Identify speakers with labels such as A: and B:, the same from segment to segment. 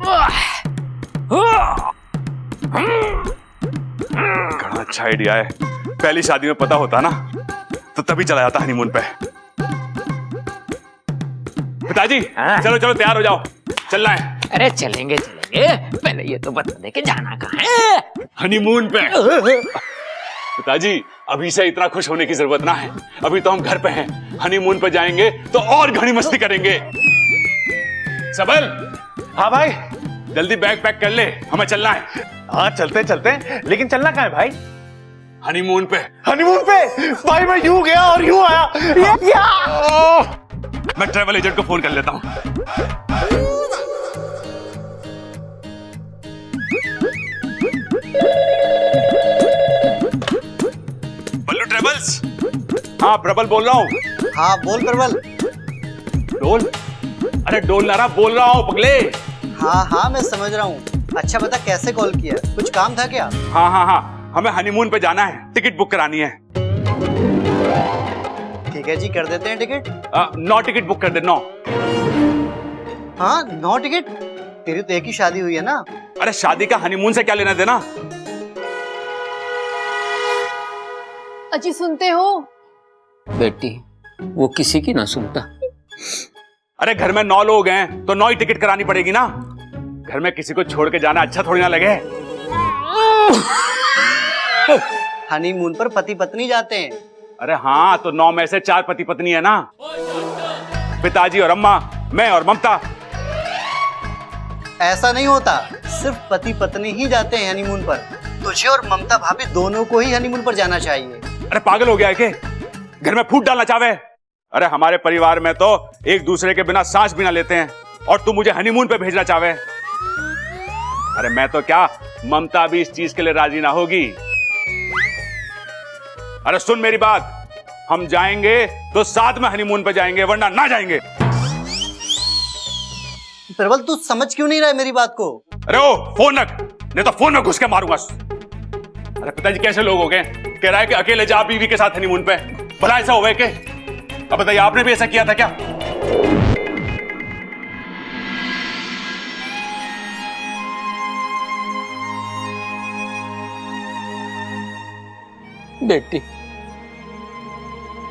A: बड़ा अच्छा आइडिया है। पहली शादी में पता होता ना तो तभी चला जाता हनीमून पे। पिताजी चलो चलो तैयार हो जाओ, चलना है।
B: अरे चलेंगे चलेंगे, पहले ये तो बता दे कि जाना कहाँ है?
A: हनीमून पे। पिताजी अभी से इतना खुश होने की जरूरत ना है, अभी तो हम घर पे हैं। हनीमून पे जाएंगे तो और घनी मस्ती करेंगे। सबल।
C: हाँ भाई।
A: जल्दी बैग पैक कर ले, हमें चलना है।
C: हाँ चलते चलते, लेकिन चलना कहाँ है भाई?
A: हनीमून पे।
C: हनीमून पे? भाई मैं यूं गया और यूं आया।
A: मैं ट्रैवल एजेंट को फोन कर लेता हूँ। बल्लू ट्रैवल्स। हाँ प्रबल बोल रहा हूँ।
D: हाँ बोल प्रबल।
A: डोल? अरे डोल ना रहा, बोल रहा हूँ पगले।
D: हाँ हाँ मैं समझ रहा हूँ। अच्छा बता कैसे कॉल किया, कुछ काम था क्या?
A: हाँ हाँ हाँ, हमें हनीमून पे जाना है, टिकट बुक करानी है।
D: ठीक है जी, कर देते हैं टिकट।
A: 9 टिकट बुक कर दे, 9।
D: हाँ 9 टिकट? तेरी तो एक ही शादी हुई है ना।
A: अरे शादी का हनीमून से क्या लेना देना?
E: अजी सुनते हो?
B: बेटी वो किसी की ना सुनता।
A: अरे घर में 9 लोग हैं तो 9 ही टिकट करानी पड़ेगी ना। घर में किसी को छोड़ के जाना अच्छा थोड़ी ना लगे।
D: हनीमून पर पति पत्नी जाते हैं।
A: अरे हाँ तो 9 में से 4 पति पत्नी है ना, पिताजी और अम्मा, मैं और ममता।
D: ऐसा नहीं होता, सिर्फ पति पत्नी ही जाते हैं हनीमून पर। तुझे और ममता भाभी दोनों को ही हनीमून पर जाना चाहिए।
A: अरे पागल हो गया है के? घर में फूट डालना चाहे? अरे हमारे परिवार में तो एक दूसरे के बिना सांस भी ना लेते हैं, और तू मुझे हनीमून पे भेजना चाहे? अरे मैं तो क्या, ममता भी इस चीज के लिए राजी ना होगी। अरे सुन मेरी बात, हम जाएंगे तो साथ में हनीमून पे जाएंगे, वरना ना जाएंगे।
D: प्रबल तू समझ क्यों नहीं रहा है मेरी बात को?
A: अरे ओ फोन रख, नहीं तो फोन में घुस के मारूंगा। अरे पिताजी कैसे लोग हो गए, कह रहा है कि अकेले जा बीवी के साथ हनीमून पे। भला ऐसा हुआ है के? अब बताइए, आपने भी ऐसा किया था क्या?
B: बेटी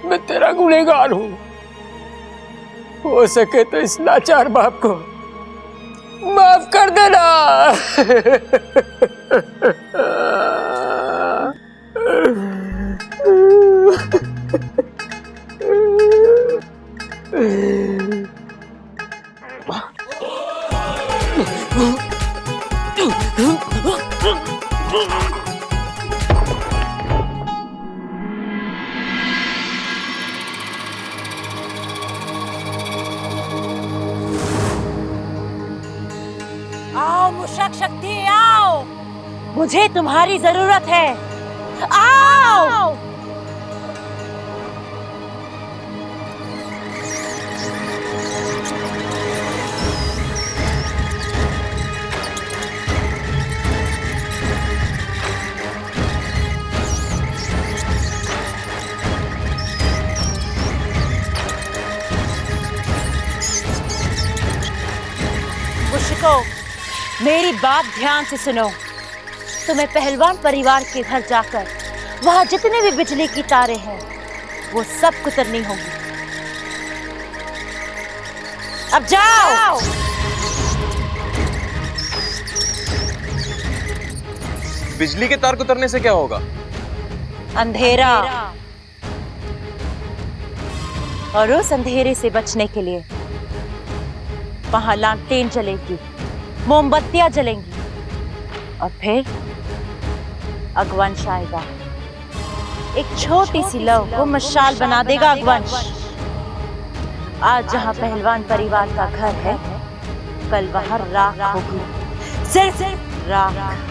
B: मैं तेरा गुनहगार हूं, हो सके तो इस लाचार बाप को माफ कर देना।
F: आओ मुशक शक्ति आओ, मुझे तुम्हारी जरूरत है। आओ मुशको, मेरी बात ध्यान से सुनो। तुम्हें पहलवान परिवार के घर जाकर वहां जितने भी बिजली की तारें हैं वो सब कुतरनी होंगी। अब जाओ।
C: बिजली के तार कुतरने से क्या होगा?
F: अंधेरा, और उस अंधेरे से बचने के लिए वहां लालटेन जलेगी, मोमबत्तियां जलेंगी, और फिर अगवंश आएगा। एक छोटी सी लौ को मशाल बना देगा अगवंश। आज जहां पहलवान परिवार का घर है, कल वहां राख होगी, सिर्फ राख।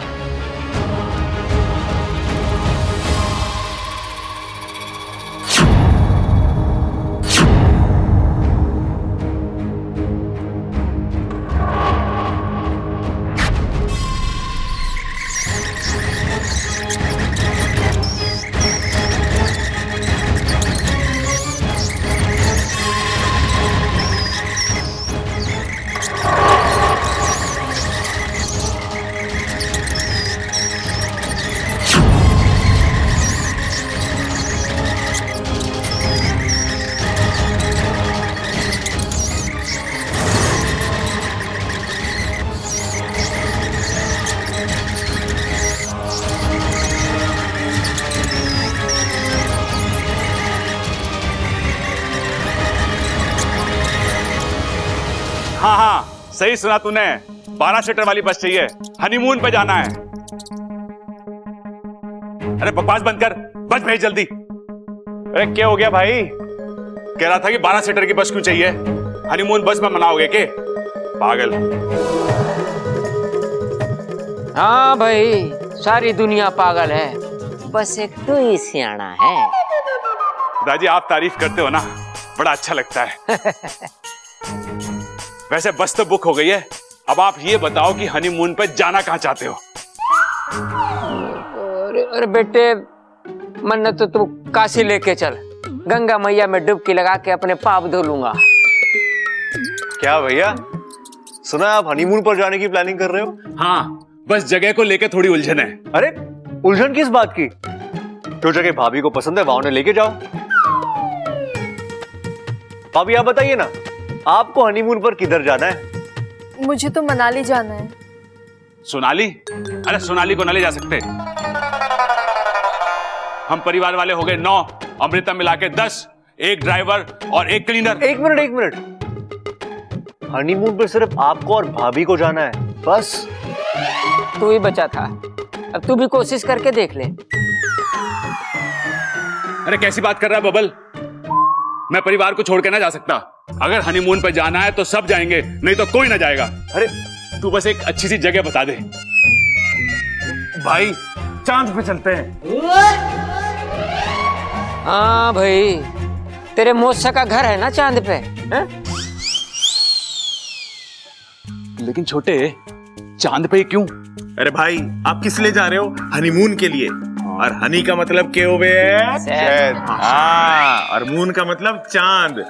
A: सही सुना तूने, 12 सीटर वाली बस चाहिए, हनीमून पे जाना है। अरे बकवास बंद कर, बस भेज जल्दी।
C: अरे क्या हो गया भाई?
A: कह रहा था कि 12 सीटर की बस क्यों चाहिए, हनीमून बस में मनाओगे के? पागल।
B: हाँ भाई, सारी दुनिया पागल है, बस एक तू ही सियाना है।
A: दादी आप तारीफ करते हो ना, बड़ा अच्छा लगता है। वैसे बस तो बुक हो गई है, अब आप ये बताओ कि हनीमून पे जाना कहाँ चाहते हो?
B: अरे बेटे, मन्नत तो तू काशी लेके चल, गंगा मैया में डुबकी लगा के अपने पाप धो लूंगा।
C: क्या भैया, सुना आप हनीमून पर जाने की प्लानिंग कर रहे हो?
A: हाँ, बस जगह को लेकर थोड़ी उलझन है।
C: अरे उलझन किस बात की? जो जगह भाभी को पसंद है वहां उन्हें लेके जाओ। भाभी आप बताइए ना, आपको हनीमून पर किधर जाना है?
E: मुझे तो मनाली जाना है।
A: सोनाली? अरे सोनाली को न ले जा सकते, हम परिवार वाले हो गए 9, अमृता मिला के 10, एक ड्राइवर और एक क्लीनर।
C: एक मिनट, हनीमून पर सिर्फ आपको और भाभी को जाना है, बस?
B: तू ही बचा था, अब तू भी कोशिश करके देख ले।
A: अरे कैसी बात कर रहा है बबल, मैं परिवार को छोड़ के ना जा सकता। अगर हनीमून पे जाना है तो सब जाएंगे, नहीं तो कोई ना जाएगा।
C: अरे
A: तू बस एक अच्छी सी जगह बता दे।
C: भाई, चांद पे चलते हैं।
B: हाँ भाई, तेरे मौसा का घर है ना चांद पे, है?
A: लेकिन छोटे, चांद पे क्यों?
G: अरे भाई, आप किस लिए जा रहे हो? हनीमून के लिए। और हनी का मतलब क्या हो गया?
B: शहद।
G: हाँ, और मून का मतलब चांद।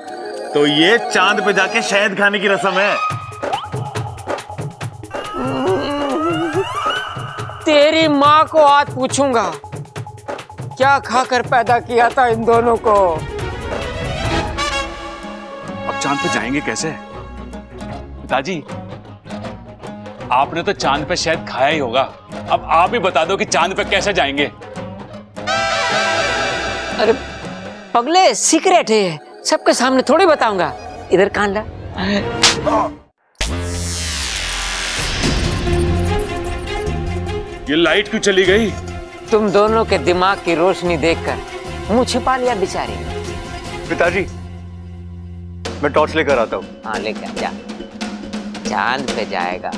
G: तो ये चांद पे जाके शहद खाने की रस्म है।
B: तेरी माँ को आज पूछूंगा, क्या खाकर पैदा किया था इन दोनों को।
A: अब चांद पे जाएंगे कैसे? पिताजी, आपने तो चांद पे शायद खाया ही होगा, अब आप ही बता दो कि चांद पे कैसे जाएंगे।
B: अरे पगले, सीक्रेट है, सबके सामने थोड़ी बताऊंगा। इधर कान ला।
A: ये लाइट क्यों चली गई?
B: तुम दोनों के दिमाग की रोशनी देखकर मुंह छिपा लिया बेचारी।
C: पिताजी, मैं टॉर्च लेकर आता हूँ।
B: हाँ लेकर जा, चांद पे जाएगा।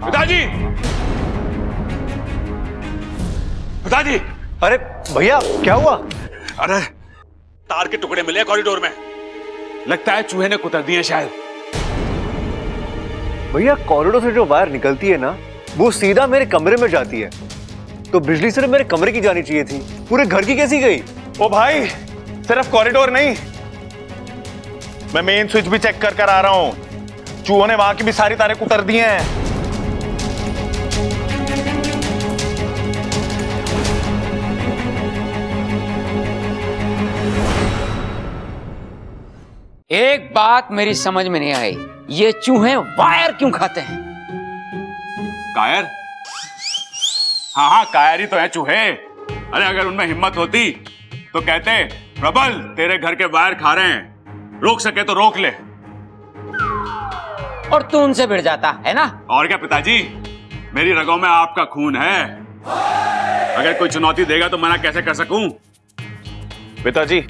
A: पिताजी! पिताजी!
C: अरे भैया, क्या हुआ?
A: अरे तार के टुकड़े मिले कॉरिडोर में, लगता है चूहे ने कुतर दिए शायद।
C: भैया, कॉरिडोर से जो वायर निकलती है ना, वो सीधा मेरे कमरे में जाती है, तो बिजली सिर्फ मेरे कमरे की जानी चाहिए थी, पूरे घर की कैसी गई?
G: ओ भाई, सिर्फ कॉरिडोर नहीं, मैं मेन स्विच भी चेक कर आ रहा हूँ। चूहों ने वहां की भी सारी तारें कुतर दी हैं।
B: एक बात मेरी समझ में नहीं आई, ये चूहे वायर क्यों खाते हैं?
A: कायर? हाँ, कायर ही तो है चूहे। अरे अगर उनमें हिम्मत होती तो कहते, प्रबल तेरे घर के वायर खा रहे हैं, रोक सके तो रोक ले।
B: और तू उनसे भिड़ जाता है ना?
A: और क्या पिताजी, मेरी रगों में आपका खून है, अगर कोई चुनौती देगा तो मना कैसे कर सकूं?
G: पिताजी,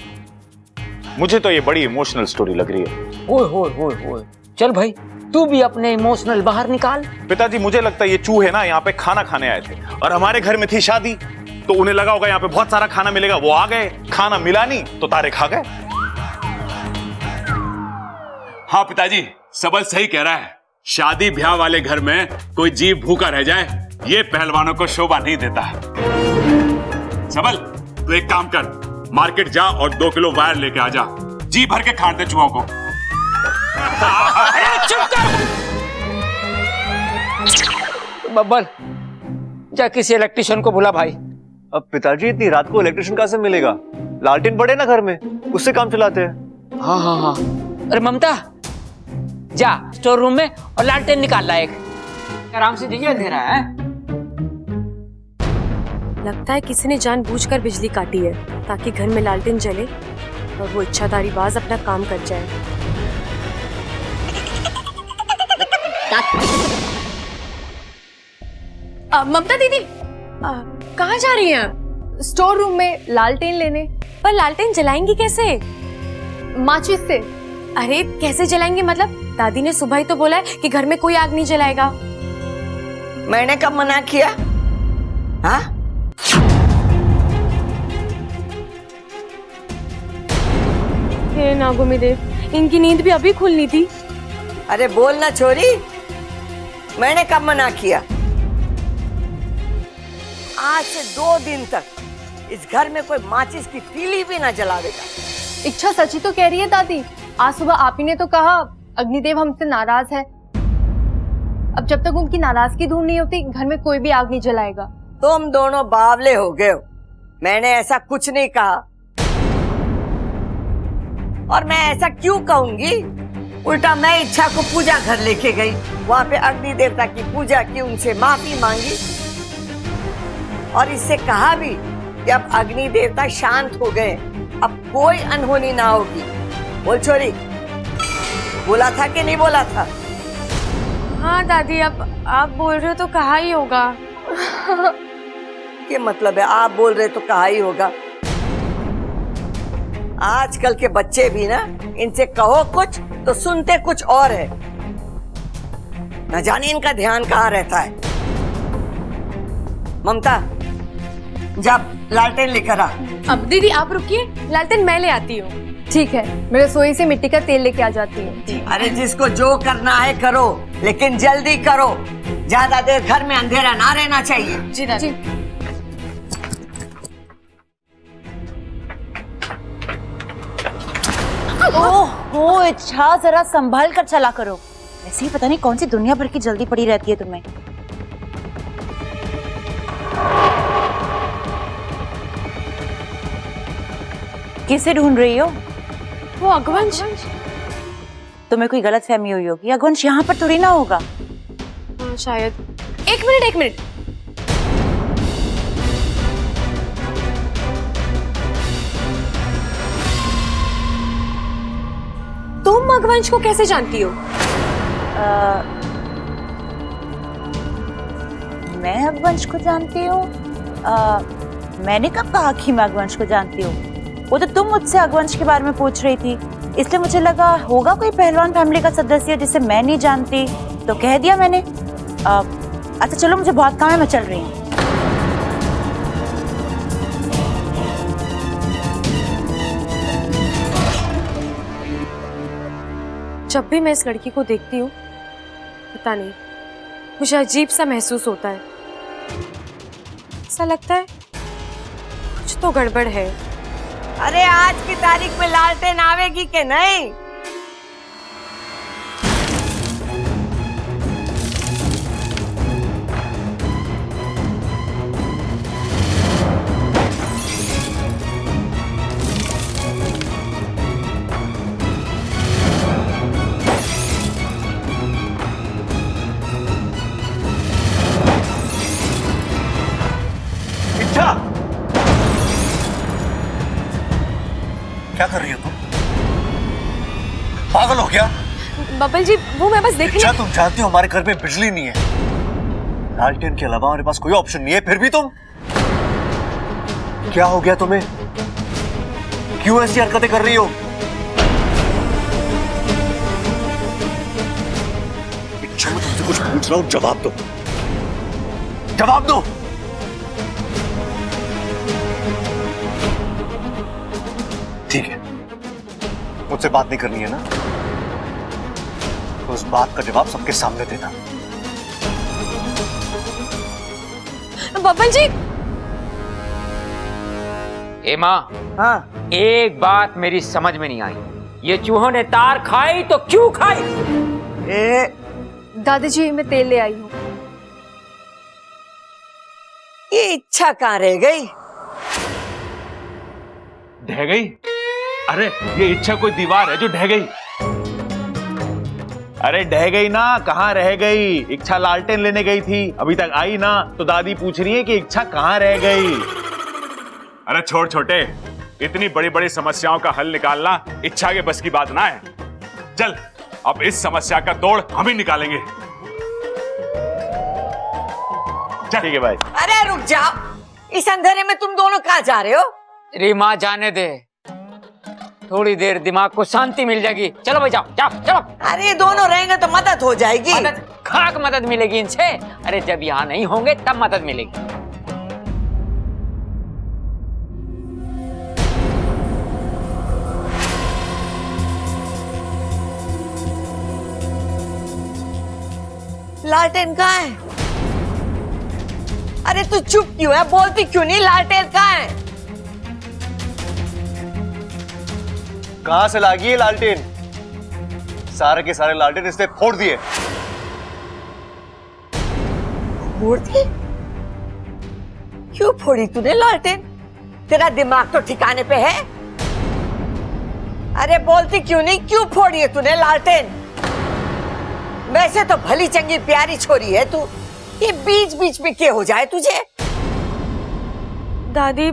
G: मुझे तो ये बड़ी इमोशनल स्टोरी लग रही है।
B: ओए होए होए होए, चल भाई तू भी अपने इमोशनल बाहर निकाल।
G: पिताजी, मुझे लगता है ये चूहे ना यहाँ पे खाना खाने आए थे और हमारे घर में थी शादी, तो उन्हें लगा होगा यहाँ पे बहुत सारा खाना मिलेगा, वो आ गए, खाना मिला नहीं तो तारे खा गए।
A: हाँ पिताजी, सबल सही कह रहा है। शादी ब्याह वाले घर में कोई जीव भूखा रह जाए, ये पहलवानों को शोभा नहीं देता। सबल, तो एक काम कर, मार्केट जा और 2 किलो वायर लेके आ जा, जी भर के खाट दे चूहों को।
B: अरे चुप कर बब्बर, जा किसी इलेक्ट्रिशियन को बुला भाई।
C: अब पिताजी इतनी रात को इलेक्ट्रिशियन कहाँ से मिलेगा? लालटेन पड़े ना घर में, उससे काम चलाते हैं।
B: हाँ हाँ हाँ। अरे ममता, जा स्टोर रूम में और लालटेन निकाल ला एक। आराम से दीजिए, अंधेरा है।
E: लगता है किसी ने जानबूझकर बिजली काटी है ताकि घर में लालटेन जले और वो इच्छाधारी बाज अपना काम कर जाए। ममता दीदी, कहाँ जा रही हैं आप?
H: स्टोर रूम में लालटेन लेने।
E: पर लालटेन जलाएंगी कैसे?
H: माचिस से।
E: अरे कैसे जलाएंगे? मतलब दादी ने सुबह ही तो बोला है कि घर में कोई आग नहीं जलाएगा।
I: मैंने कब मना किया? हाँ?
E: हे नागोमी देव, इनकी नींद भी अभी खुलनी थी।
I: अरे बोल ना छोरी, मैंने कब मना किया? आज से 2 दिन तक इस घर में कोई माचिस की तीली भी ना जलावेगा।
H: इच्छा सच्ची तो कह रही है दादी। आज सुबह आप ही ने तो कहा अग्निदेव हमसे नाराज है। अब जब तक उनकी नाराजगी दूर नहीं होती, घर में कोई भी आग नहीं जलाएगा।
I: तुम दोनों बावले हो गए हो। मैंने ऐसा कुछ नहीं कहा। और मैं ऐसा क्यों कहूंगी? उल्टा मैं इच्छा को पूजा घर लेके गई, वहां पे अग्नि देवता की पूजा की, उनसे माफी मांगी और इससे कहा भी कि अब अग्नि देवता शांत हो गए, अब कोई अनहोनी ना होगी। बोल छोरी, बोला था कि नहीं बोला था?
E: हाँ दादी, अब आप बोल रहे हो तो कहा ही होगा।
I: क्या मतलब है आप बोल रहे तो कहा ही होगा? आजकल के बच्चे भी ना, इनसे कहो कुछ तो सुनते कुछ और है। न जाने इनका ध्यान कहाँ रहता है। ममता, जब लालटेन लेकर आ।
E: अब दीदी आप रुकिए, लालटेन मैं ले आती हूँ।
H: ठीक है, मैं रसोई से मिट्टी का तेल लेके आ जाती हूँ।
I: अरे जिसको जो करना है करो, लेकिन जल्दी करो। ज्यादा देर घर में अंधेरा ना रहना चाहिए।
E: जी दादी।
F: ओह इच्छा, जरा संभल कर चला करो। वैसे ही पता नहीं कौन सी दुनिया भर की जल्दी पड़ी रहती है तुम्हें। किसे ढूंढ रही हो?
E: वो अगवंश।
F: तुम्हें कोई गलत फहमी हुई होगी, अगवंश यहाँ पर थोड़ी ना होगा।
E: हाँ, शायद। एक मिनट। तुम अगवंश को कैसे जानती हो?
F: मैं अगवंश को जानती हूँ? मैंने कब कहा कि मैं अगवंश को जानती हूँ? वो तो तुम मुझसे अगवंश के बारे में पूछ रही थी, इसलिए मुझे लगा होगा कोई पहलवान फैमिली का सदस्य जिसे मैं नहीं जानती, तो कह दिया मैंने। अच्छा चलो, मुझे बहुत काम है, मैं चल रही हूँ।
E: जब भी मैं इस लड़की को देखती हूँ, पता नहीं मुझे अजीब सा महसूस होता है। ऐसा लगता है कुछ तो गड़बड़ है।
I: अरे आज की तारीख में लालटेन आवेगी कि नहीं?
C: क्या कर रही हो तुम? पागल हो गया?
E: बबल जी, वो मैं बस देखने।
C: क्या तुम जानती हो हमारे घर में बिजली नहीं है, लालटेन के अलावा हमारे पास कोई ऑप्शन नहीं है, फिर भी तुम? क्या हो गया तुम्हें? क्यों ऐसी हरकतें कर रही हो? इच्छा, मैं तुमसे कुछ पूछ रहा हूं, जवाब दो, जवाब दो। ठीक है, मुझसे बात नहीं करनी है ना, तो उस बात का जवाब सबके सामने देना।
E: बब्बन जी।
B: ए माँ,
I: हाँ
B: एक बात मेरी समझ में नहीं आई, ये चूहों ने तार खाई तो क्यों खाई?
I: ए
H: दादाजी मैं तेल ले आई हूँ।
I: ये इच्छा कहाँ रह गई?
A: ढह गई? अरे ये इच्छा कोई दीवार है जो ढह गई?
G: अरे ढह गई ना, कहाँ रह गई? इच्छा लालटेन लेने गई थी, अभी तक आई ना, तो दादी पूछ रही है कि इच्छा कहाँ रह गई।
A: अरे छोड़ छोटे, इतनी बड़ी बड़ी समस्याओं का हल निकालना इच्छा के बस की बात ना है। चल अब इस समस्या का तोड़ हम ही निकालेंगे।
G: ठीक है भाई।
I: अरे रुक जाओ, इस अंधेरे में तुम दोनों कहाँ जा रहे हो?
B: रे माँ जाने दे, थोड़ी देर दिमाग को शांति मिल जाएगी। चलो भाई, जाओ जाओ चलो।
I: अरे दोनों रहेंगे तो मदद हो जाएगी।
B: मदद खाक मदद मिलेगी इनसे? अरे जब यहाँ नहीं होंगे तब मदद मिलेगी।
I: लालटेन कहाँ है? अरे तू चुप क्यों है? बोलती क्यों नहीं? लालटेन कहाँ है?
C: कहां से लागी है लालटेन? सारे के सारे लालटेन इसने फोड़ दिए।
I: फोड़ दिए? क्यों फोड़ी तूने लालटेन? तेरा दिमाग तो ठिकाने पे है? अरे बोलती क्यों नहीं? क्यों फोड़ी है तूने लालटेन? वैसे तो भली चंगी प्यारी छोरी है तू, ये बीच बीच में क्या हो जाए तुझे?
E: दादी,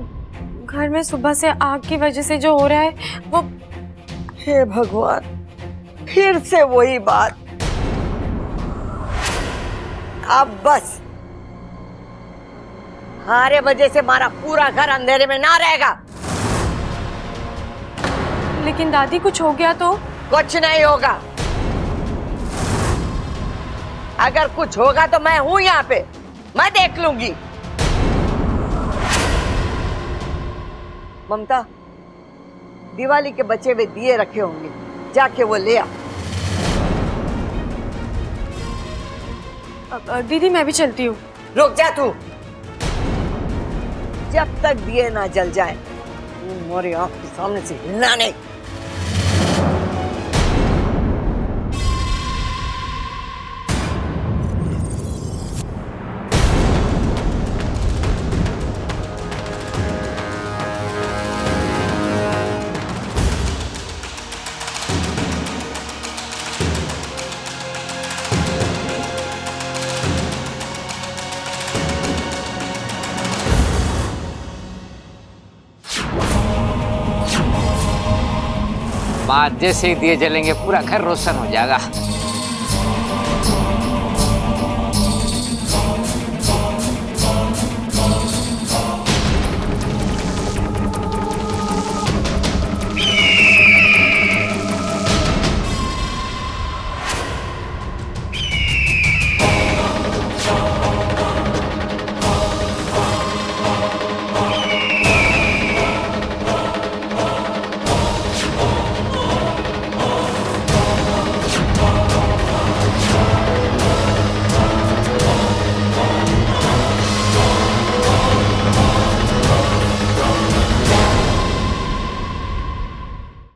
E: घर में सुबह से आग की वजह से जो हो रहा है वो।
I: हे भगवान, फिर से वही बात। अब बस हमारे वजह से हमारा पूरा घर अंधेरे में ना रहेगा।
E: लेकिन दादी कुछ हो गया तो?
I: कुछ नहीं होगा। अगर कुछ होगा तो मैं हूं यहाँ पे, मैं देख लूंगी। ममता, दिवाली के बचे हुए दिए रखे होंगे, जाके वो ले आ।
E: दीदी मैं भी चलती हूँ।
I: रुक जा तू, जब तक दिए ना जल जाए तुम्हारी आंख के सामने से हिलना नहीं।
B: बात जैसे ही दिए जलेंगे पूरा घर रोशन हो जाएगा।